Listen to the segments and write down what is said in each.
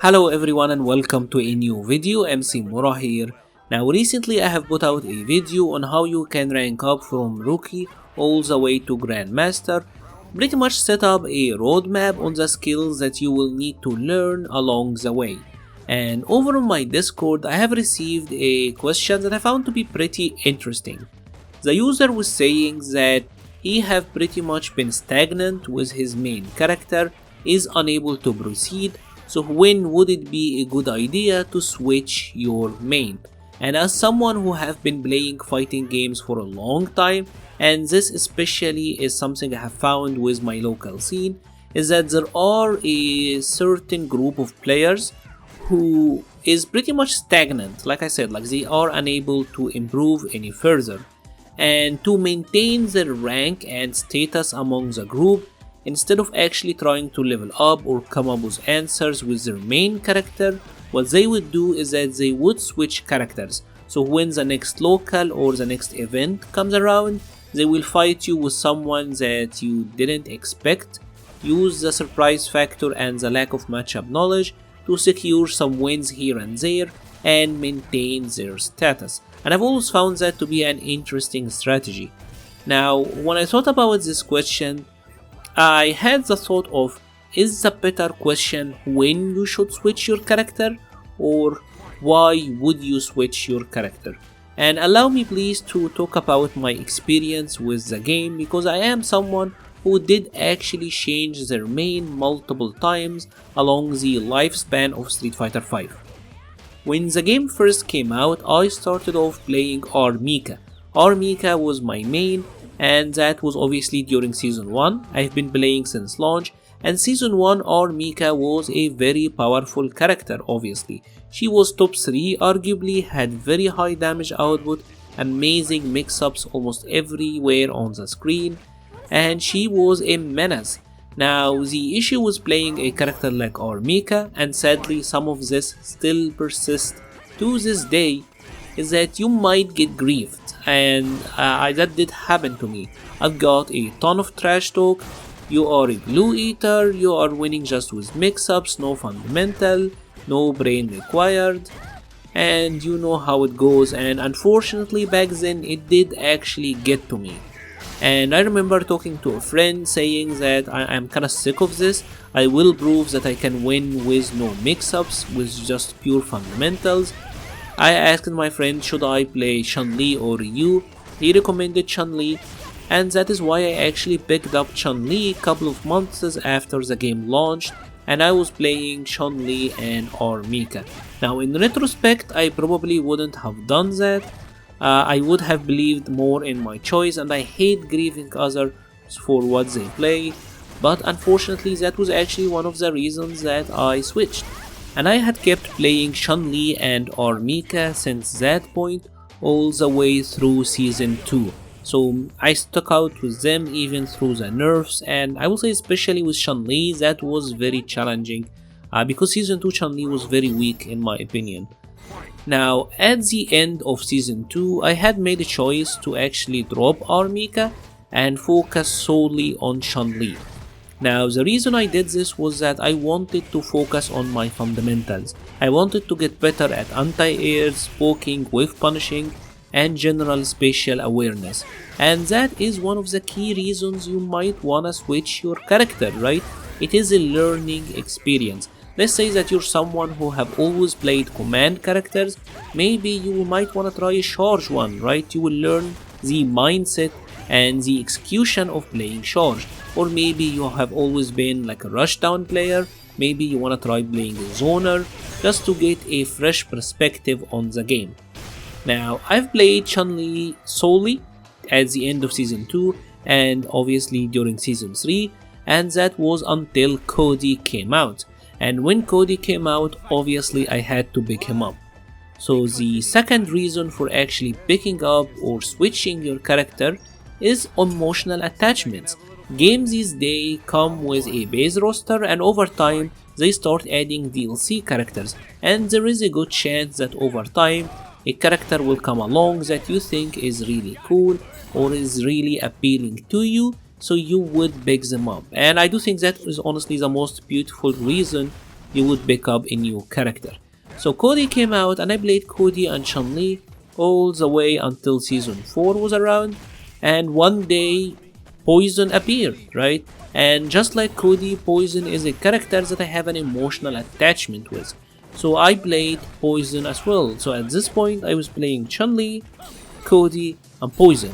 Hello everyone and welcome to a new video. MC Mura here. Now recently I have put out a video on how you can rank up from rookie all the way to grandmaster. Pretty much set up a roadmap on the skills that you will need to learn along the way. And over on my Discord I have received a question that I found to be pretty interesting. The user was saying that he have pretty much been stagnant with his main character, is unable to proceed. So when would it be a good idea to switch your main? And as someone who have been playing fighting games for a long time, and this especially is something I have found with my local scene, is that there are a certain group of players who is pretty much stagnant. Like I said, like they are unable to improve any further. And to maintain their rank and status among the group, instead of actually trying to level up or come up with answers with their main character, what they would do is that they would switch characters. So when the next local or the next event comes around, they will fight you with someone that you didn't expect, use the surprise factor and the lack of matchup knowledge to secure some wins here and there and maintain their status. And I've always found that to be an interesting strategy. Now, when I thought about this question, I had the thought of, is the better question when you should switch your character, or why would you switch your character? And allow me please to talk about my experience with the game, because I am someone who did actually change their main multiple times along the lifespan of Street Fighter V. When the game first came out, I started off playing Armika. Armika was my main, and that was obviously during Season 1. I've been playing since launch, and Season 1 Armika was a very powerful character obviously. She was top 3 arguably, had very high damage output, amazing mix-ups almost everywhere on the screen, and she was a menace. Now the issue with playing a character like Armika, and sadly some of this still persists to this day, is that you might get griefed, and that did happen to me. I've got a ton of trash talk. You are a glue eater, you are winning just with mix-ups, no fundamental, no brain required, and you know how it goes. And unfortunately back then it did actually get to me. And I remember talking to a friend saying that I'm kinda sick of this. I will prove that I can win with no mix-ups, with just pure fundamentals. I asked my friend, should I play Chun-Li or Ryu? He recommended Chun-Li, and that is why I actually picked up Chun-Li a couple of months after the game launched, and I was playing Chun-Li and Armika. Now in retrospect, I probably wouldn't have done that. I would have believed more in my choice, and I hate grieving others for what they play, but unfortunately that was actually one of the reasons that I switched. And I had kept playing Chun-Li and Armika since that point all the way through Season 2. So I stuck out with them even through the nerfs, and I will say especially with Chun-Li that was very challenging because Season 2 Chun-Li was very weak in my opinion. Now at the end of Season 2 I had made a choice to actually drop Armika and focus solely on Chun-Li. Now the reason I did this was that I wanted to focus on my fundamentals. I wanted to get better at anti-airs, poking, whiff punishing, and general spatial awareness. And that is one of the key reasons you might wanna switch your character, right? It is a learning experience. Let's say that you're someone who have always played command characters, maybe you might wanna try a charge one, right? You will learn the mindset and the execution of playing charge. Or maybe you have always been like a rushdown player, maybe you wanna try playing a zoner, just to get a fresh perspective on the game. Now I've played Chun-Li solely at the end of Season 2 and obviously during Season 3, and that was until Cody came out. And when Cody came out, obviously I had to pick him up. So the second reason for actually picking up or switching your character is emotional attachments. Games these days come with a base roster, and over time they start adding DLC characters, and there is a good chance that over time a character will come along that you think is really cool or is really appealing to you, so you would pick them up. And I do think that is honestly the most beautiful reason you would pick up a new character. So Cody came out and I played Cody and Chun-Li all the way until season 4 was around, and one day Poison appeared, right? And just like Cody, Poison is a character that I have an emotional attachment with. So I played Poison as well. So at this point I was playing Chun-Li, Cody and Poison.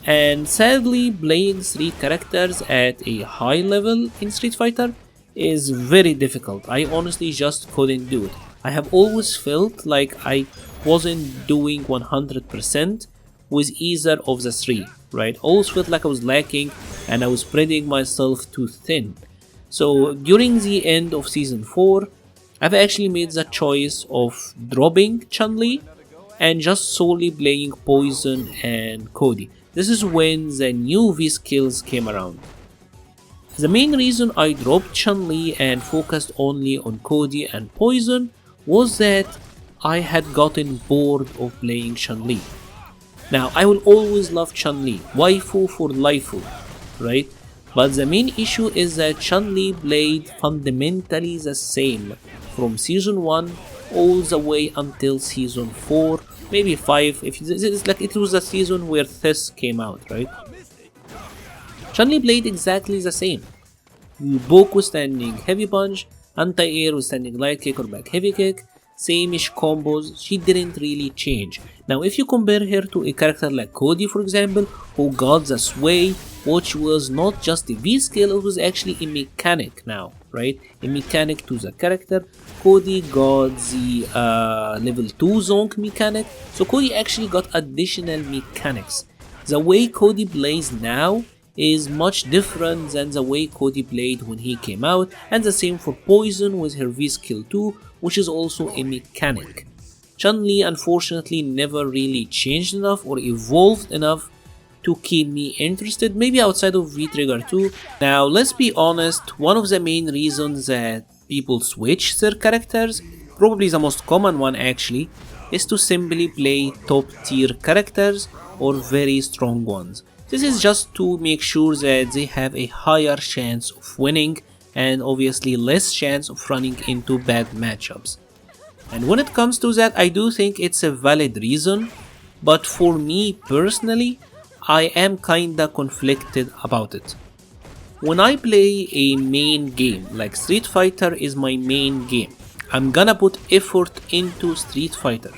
And sadly, playing 3 characters at a high level in Street Fighter is very difficult. I honestly just couldn't do it. I have always felt like I wasn't doing 100% with either of the 3, right? Always felt like I was lacking and I was spreading myself too thin. So during the end of season 4, I've actually made the choice of dropping Chun-Li and just solely playing Poison and Cody. This is when the new V skills came around. The main reason I dropped Chun-Li and focused only on Cody and Poison was that I had gotten bored of playing Chun-Li. Now, I will always love Chun-Li, waifu for lifu, right? But the main issue is that Chun-Li played fundamentally the same from season 1 all the way until season 4, maybe 5, if it's like it was the season where this came out, right? Chun-Li played exactly the same. Poke was standing heavy punch, anti-air was standing light kick or back heavy kick, same-ish combos. She didn't really change. Now if you compare her to a character like Cody, for example, who got the sway, which was not just a V skill, it was actually a mechanic now, right? A mechanic to the character. Cody got the level 2 zonk mechanic, so Cody actually got additional mechanics. The way Cody plays now is much different than the way Cody played when he came out, and the same for Poison with her V skill 2, which is also a mechanic. Chun-Li unfortunately never really changed enough or evolved enough to keep me interested, maybe outside of V-Trigger 2. Now let's be honest, one of the main reasons that people switch their characters, probably the most common one actually, is to simply play top tier characters or very strong ones. This is just to make sure that they have a higher chance of winning and obviously less chance of running into bad matchups. And when it comes to that, I do think it's a valid reason, but for me personally, I am kinda conflicted about it. When I play a main game, like Street Fighter is my main game, I'm gonna put effort into Street Fighter.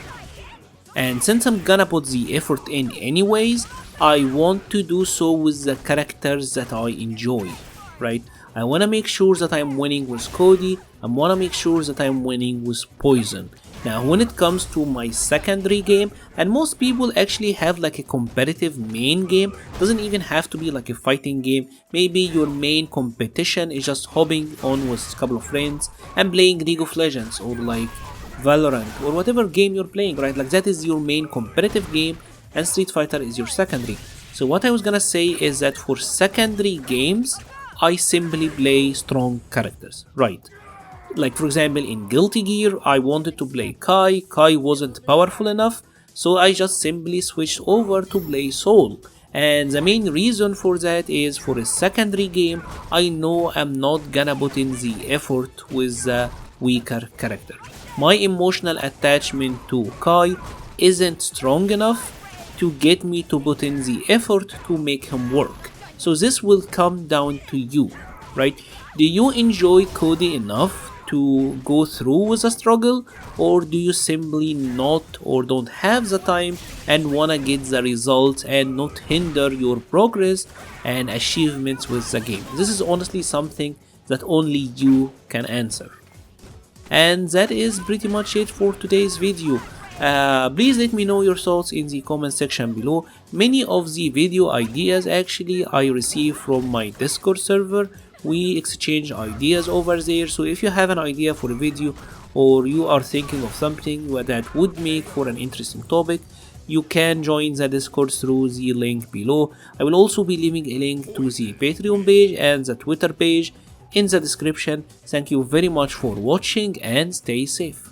And since I'm gonna put the effort in anyways, I want to do so with the characters that I enjoy, right? I wanna make sure that I'm winning with Cody, I wanna make sure that I'm winning with Poison. Now when it comes to my secondary game, and most people actually have like a competitive main game, doesn't even have to be like a fighting game, maybe your main competition is just hopping on with a couple of friends and playing League of Legends or like Valorant or whatever game you're playing, right? Like that is your main competitive game and Street Fighter is your secondary. So what I was gonna say is that for secondary games, I simply play strong characters, right? Like for example in Guilty Gear, I wanted to play Kai, Kai wasn't powerful enough, so I just simply switched over to play Soul. And the main reason for that is for a secondary game, I know I'm not gonna put in the effort with the weaker character. My emotional attachment to Kai isn't strong enough to get me to put in the effort to make him work. So this will come down to you, right? Do you enjoy Cody enough to go through with the struggle, or do you simply not or don't have the time and wanna get the results and not hinder your progress and achievements with the game? This is honestly something that only you can answer. And that is pretty much it for today's video. Please let me know your thoughts in the comment section below. Many of the video ideas actually I receive from my Discord server. We exchange ideas over there, so if you have an idea for a video or you are thinking of something that would make for an interesting topic, you can join the Discord through the link below. I will also be leaving a link to the Patreon page and the Twitter page in the description. Thank you very much for watching and stay safe.